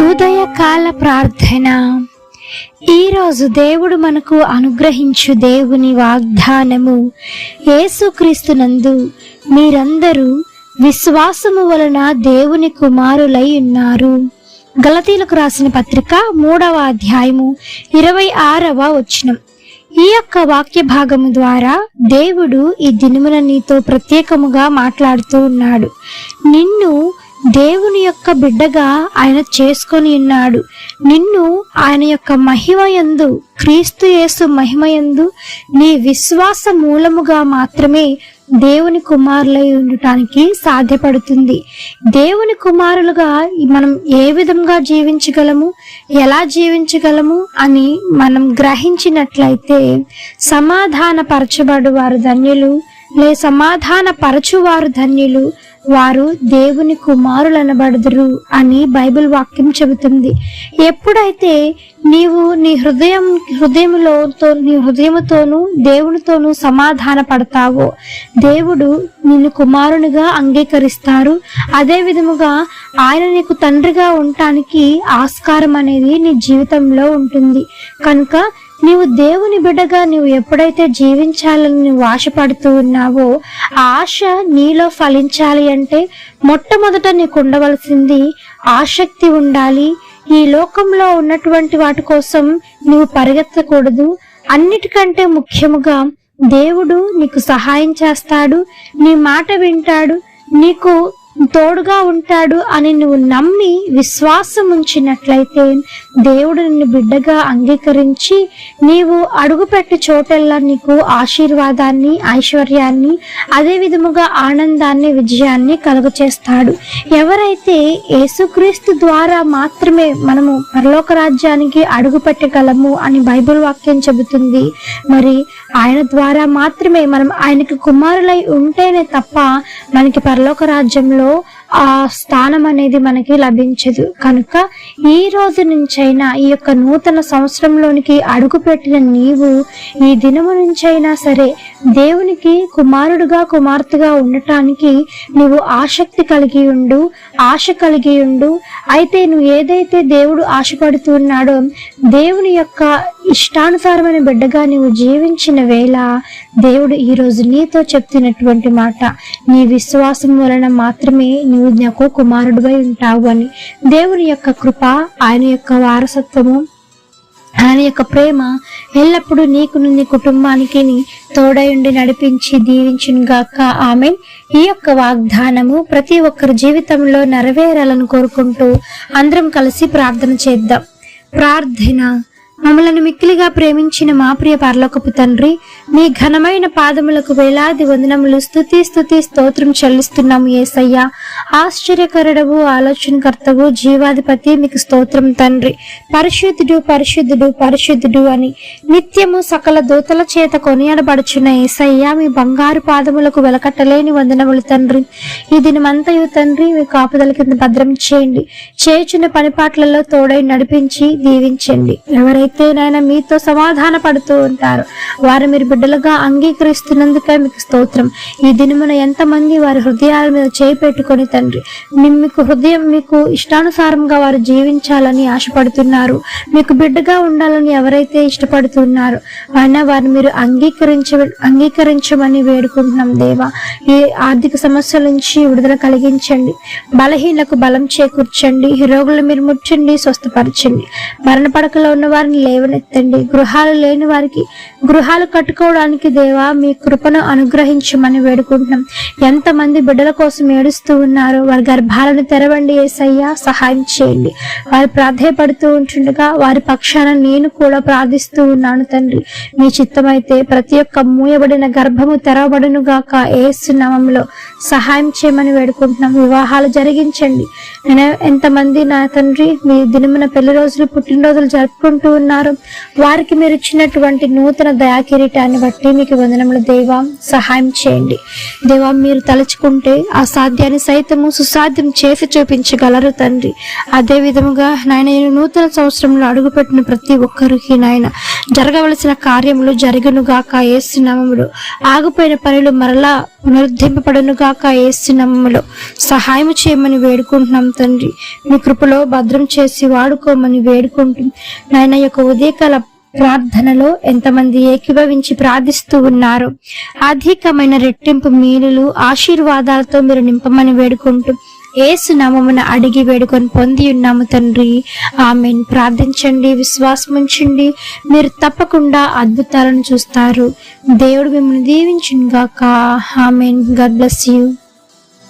ఉదయకాల ప్రార్థన. ఈరోజు దేవుడు మనకు అనుగ్రహించు దేవుని వాగ్దానము. యేసుక్రీస్తునందు మీరందరూ విశ్వాసము వలన దేవుని కుమారులై ఉన్నారు. గలతీలకు రాసిన పత్రిక 3వ అధ్యాయము 26వ వచనం. ఈ యొక్క వాక్య భాగము ద్వారా దేవుడు ఈ దినమున నీతో ప్రత్యేకముగా మాట్లాడుతూ ఉన్నాడు. నిన్ను దేవుని యొక్క బిడ్డగా ఆయన చేసుకొని ఉన్నాడు. నిన్ను ఆయన యొక్క మహిమయందు, క్రీస్తు యేసు మహిమయందు నీ విశ్వాస మూలముగా మాత్రమే దేవుని కుమారులై ఉండటానికి సాధ్యపడుతుంది. దేవుని కుమారులుగా మనం ఏ విధంగా జీవించగలము, ఎలా జీవించగలము అని మనం గ్రహించినట్లయితే సమాధాన పరచబడు వారు ధన్యులు, సమాధాన పరచువారు ధన్యులు, వారు దేవుని కుమారులు అనబడుదురు అని బైబిల్ వాక్యం చెబుతుంది. ఎప్పుడైతే నీవు నీ హృదయముతోనూ దేవునితోనూ సమాధాన పడతావో దేవుడు నిన్ను కుమారునిగా అంగీకరిస్తారు. అదే విధముగా ఆయన నీకు తండ్రిగా ఉండటానికి ఆస్కారం అనేది నీ జీవితంలో ఉంటుంది. కనుక నీవు దేవుని బిడ్డగా నీవు ఎప్పుడైతే జీవించాలని నువ్వు ఆశపడుతూ ఉన్నావో ఆ ఆశ నీలో ఫలించాలి అంటే మొట్టమొదట నీకు ఉండవలసింది ఆసక్తి ఉండాలి. ఈ లోకంలో ఉన్నటువంటి వాటి కోసం నువ్వు పరిగెత్తకూడదు. అన్నిటికంటే ముఖ్యముగా దేవుడు నీకు సహాయం చేస్తాడు, నీ మాట వింటాడు, నీకు తోడుగా ఉంటాడు అని నువ్వు నమ్మి విశ్వాసం ఉంచినట్లయితే దేవుడు నిన్ను బిడ్డగా అంగీకరించి నీవు అడుగుపెట్టే చోటల్లా నీకు ఆశీర్వాదాన్ని, ఐశ్వర్యాన్ని, అదే విధముగా ఆనందాన్ని, విజయాన్ని కలుగచేస్తాడు. ఎవరైతే యేసుక్రీస్తు ద్వారా మాత్రమే మనము పరలోక రాజ్యానికి అడుగు పెట్టగలము అని బైబిల్ వాక్యం చెబుతుంది. మరి ఆయన ద్వారా మాత్రమే మనం ఆయనకు కుమారులై ఉంటేనే తప్ప మనకి పరలోక రాజ్యంలో ఆ స్థానం అనేది మనకి లభించదు. కనుక ఈ రోజు నుంచైనా ఈ యొక్క నూతన సంవత్సరంలోనికి అడుగు పెట్టిన నీవు ఈ దినము నుంచైనా సరే దేవునికి కుమారుడుగా, కుమార్తెగా ఉండటానికి నువ్వు ఆసక్తి కలిగి ఉండు, ఆశ కలిగి ఉండు. అయితే నువ్వు ఏదైతే దేవుడు ఆశపడుతూ ఉన్నాడో దేవుని యొక్క ఇష్టానుసారమైన బిడ్డగా నువ్వు జీవించిన వేళ దేవుడు ఈరోజు నీతో చెప్తున్నటువంటి మాట, నీ విశ్వాసం వలన మాత్రమే నువ్వు నాకు కుమారుడివై ఉంటావు అని. దేవుని యొక్క కృప, ఆయన యొక్క వారసత్వము, ఆయన యొక్క ప్రేమ ఎల్లప్పుడూ నీకు, నీ కుటుంబానికి తోడయుండి నడిపించి దీవించును గాక. ఆమేన్. ఈ యొక్క వాగ్దానము ప్రతి ఒక్కరి జీవితంలో నెరవేరాలని కోరుకుంటూ అందరం కలిసి ప్రార్థన చేద్దాం. ప్రార్థన. మమ్మలను మిక్కిలిగా ప్రేమించిన మా ప్రియ పరలోకపు తండ్రి, మీ ఘనమైన పాదములకు వేలాది వందనములు, స్తుతి స్తోత్రం చెల్లిస్తున్నాము యేసయ్యా. ఆశ్చర్యకరుడవు, ఆలోచనకర్తవు, జీవాధిపతి మీకు స్తోత్రం తండ్రి. పరిశుద్ధుడు పరిశుద్ధుడు పరిశుద్ధుడు అని నిత్యము సకల దూతల చేత కొనియాడబడుచున్న యేసయ్యా, మీ బంగారు పాదములకు వెలకట్టలేని వందనములు తండ్రి. ఈ దినమంతయు తండ్రి మీ కాపుదల కింద భద్రం చేయండి. చేయుచున్న పనిపాట్లలో తోడై నడిపించి దీవించండి. ఎవరైతే నాయన మీతో సమాధాన పడుతూ ఉంటారు వారు మీరు బిడ్డలుగా అంగీకరిస్తున్నందుకే మీకు స్తోత్రం. ఈ దినమున ఎంతమంది వారి హృదయాల మీద చేయి పెట్టుకొని తండ్రి మీకు ఇష్టానుసారంగా వారు జీవించాలని ఆశపడుతున్నారు, మీకు బిడ్డగా ఉండాలని ఎవరైతే ఇష్టపడుతున్నారో అయినా వారిని మీరు అంగీకరించమని వేడుకుంటున్నాం దేవా. ఈ ఆర్థిక సమస్యల నుంచి విడుదల కలిగించండి, బలహీనలకు బలం చేకూర్చండి, రోగులు మీరు ముట్టండి, స్వస్థపరచండి, మరణ పడకలో ఉన్న వారిని లేవనెత్తండి, గృహాలు లేని వారికి గృహాలు కట్టుకోవడానికి దేవా మీ కృపను అనుగ్రహించమని వేడుకుంటున్నాం. ఎంతమంది బిడ్డల కోసం ఏడుస్తూ ఉన్నారో వారి గర్భాలను తెరవండి యేసయ్యా, సహాయం చేయండి. వారు ప్రాధేయపడుతూ ఉంటుండగా వారి పక్షాన నేను కూడా ప్రార్థిస్తూ ఉన్నాను తండ్రి. మీ చిత్తమైతే ప్రతి ఒక్క మూయబడిన గర్భము తెరవబడును గాక. యేసు నామములో సహాయం చేయమని వేడుకుంటున్నాం. వివాహాలు జరిగించండి. ఎంతమంది నా తండ్రి మీ దినమున పెళ్లి రోజులు, పుట్టినరోజులు జరుపుకుంటూ ఉన్నారు. వారికి మీరు ఇచ్చినటువంటి నూతన దయాకిరీటాన్ని బట్టి మీకు వందనములు దేవా. సహాయం చేయండి దేవా. మీరు తలుచుకుంటే అసాధ్యాన్ని సైతము సుసాధ్యం చేసి చూపించగలరు తండ్రి. అదే విధముగా నాయన నూతన సంవత్సరంలో అడుగుపెట్టిన ప్రతి ఒక్కరికి నాయన జరగవలసిన కార్యములు జరుగునుగాక యేసు నామములో. ఆగిపోయిన పనులు మరలా పునరుద్ధరింపబడునుగాక యేసు నామములో. సహాయం చేయమని వేడుకుంటున్నాం తండ్రి. మీ కృపలో భద్రం చేసి వాడుకోమని వేడుకుంటూ నాయన యొక్క ఉదయకాల ప్రార్థనలో ఎంతమంది ఏకీభవించి ప్రార్థిస్తూ ఉన్నారు. అధికమైన రెట్టింపు మీరులు ఆశీర్వాదాలతో మీరు నింపమని వేడుకుంటూ యేసు నామమున అడిగి వేడుకొని పొంది ఉన్నాము తండ్రి. ఆమెన్. ప్రార్థించండి, విశ్వాసం ఉంచండి, మీరు తప్పకుండా అద్భుతాలను చూస్తారు. దేవుడు మిమ్మల్ని దీవించును గాక. ఆమెన్. God bless you.